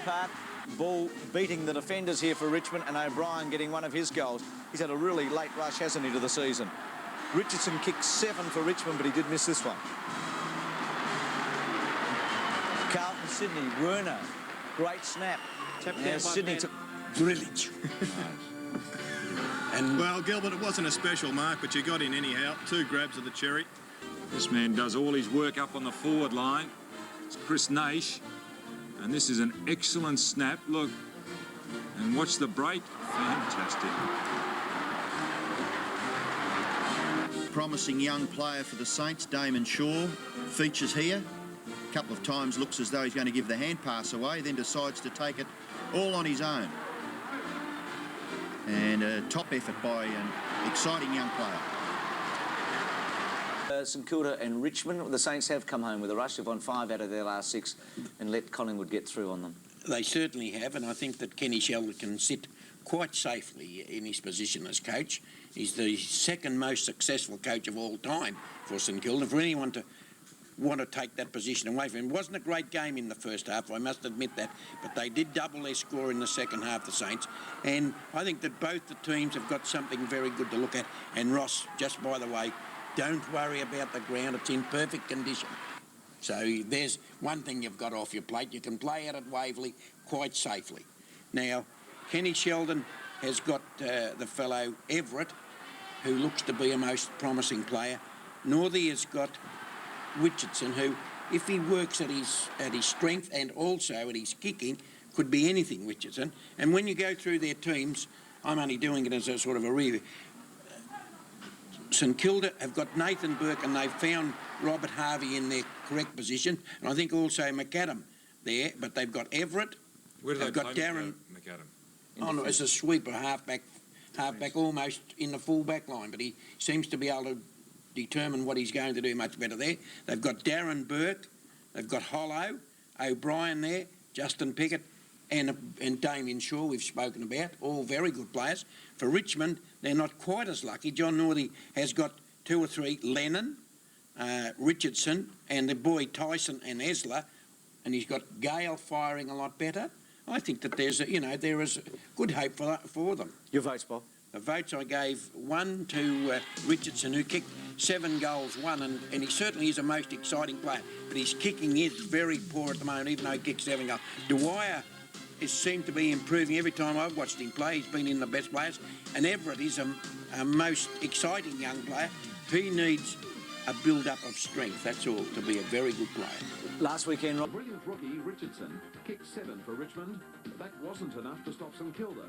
Park. Ball beating the defenders here for Richmond, and O'Brien getting one of his goals. He's had a really late rush, hasn't he, to the season? Richardson kicked 7 for Richmond, but he did miss this one. Carlton, Sydney, Werner, great snap. Now Sydney took brilliant. And well, Gilbert, it wasn't a special mark, but you got in anyhow. 2 grabs of the cherry. This man does all his work up on the forward line. It's Chris Naish, and this is an excellent snap. Look, and watch the break. Fantastic. Promising young player for the Saints, Damon Shaw, features here. A couple of times looks as though he's going to give the hand pass away, then decides to take it all on his own. And a top effort by an exciting young player. St Kilda and Richmond, the Saints have come home with a rush. They've won 5 out of their last 6 and let Collingwood get through on them. They certainly have, and I think that Kenny Sheldon can sit quite safely in his position as coach. He's the second most successful coach of all time for St Kilda. For anyone to want to take that position away from him. It wasn't a great game in the first half, I must admit that, but they did double their score in the second half, the Saints, and I think that both the teams have got something very good to look at. And Ross, just by the way, don't worry about the ground, it's in perfect condition. So there's one thing you've got off your plate. You can play out at Waverley quite safely. Now, Kenny Sheldon has got the fellow Everett, who looks to be a most promising player. Northey has got Richardson, who, if he works at his strength and also at his kicking, could be anything, Richardson. And when you go through their teams, I'm only doing it as a sort of a review. St Kilda have got Nathan Burke, and they've found Robert Harvey in their correct position, and I think also McAdam there, but they've got Everett. Where do they've got Darren McAdam? Oh no, as a sweeper, halfback almost in the full back line, but he seems to be able to determine what he's going to do much better there. They've got Darren Burke, they've got Hollow, O'Brien there, Justin Pickett, and Damien Shaw we've spoken about, all very good players. For Richmond, they're not quite as lucky. John Northey has got 2 or 3, Lennon, Richardson, and the boy Tyson and Esler, and he's got Gale firing a lot better. I think that there is good hope for them. Your votes, Bob? The votes I gave 1 to Richardson, who kicked 7 goals, 1, and he certainly is a most exciting player, but his kicking is very poor at the moment, even though he kicked 7 goals. Dwyer seemed to be improving every time I've watched him play. He's been in the best players, and Everett is a most exciting young player. He needs a build-up of strength, that's all, to be a very good player. Last weekend, Brilliant rookie Richardson kicked 7 for Richmond. That wasn't enough to stop St Kilda.